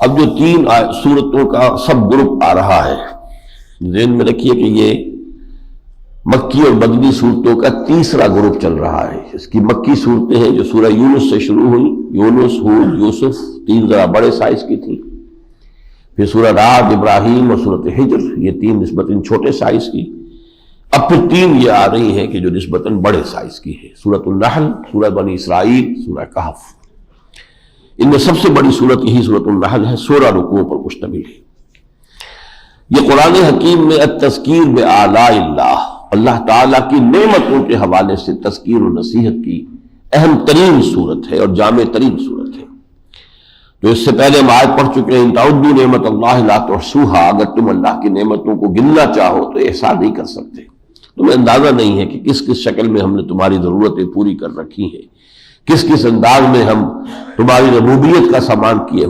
اب جو تین سورتوں کا سب گروپ آ رہا ہے، ذہن میں رکھیے کہ یہ مکی اور مدنی صورتوں کا تیسرا گروپ چل رہا ہے۔ اس کی مکی صورتیں ہیں جو سورہ یونس سے شروع ہوئی، یونس، ہود، یوسف، تین ذرا بڑے سائز کی تھی، پھر سورہ رعد، ابراہیم اور سورۃ ہجر، یہ تین نسبتاً چھوٹے سائز کی، اب پھر تین یہ آ رہی ہیں کہ جو نسبتاً بڑے سائز کی ہے، سورۃ النحل، سورہ بنی اسرائیل، سورہ کہف۔ ان میں سب سے بڑی سورت یہی سورۃ النحل ہے، 16 رکوعوں پر مشتمل ہے۔ یہ قرآن حکیم میں التذکیر بآلاء اللہ، اللہ تعالیٰ کی نعمتوں کے حوالے سے تذکیر و نصیحت کی اہم ترین صورت ہے اور جامع ترین صورت ہے۔ جو اس سے پہلے ہم آیت پڑھ چکے ہیں، ان تعدوا نعمت اللہ لا تحصوها، اگر تم اللہ کی نعمتوں کو گننا چاہو تو احصاء نہیں کر سکتے۔ تمہیں اندازہ نہیں ہے کہ کس کس شکل میں ہم نے تمہاری ضرورتیں پوری کر رکھی ہیں، کس کس انداز میں ہم تمہاری ربوبیت کا سامان کیے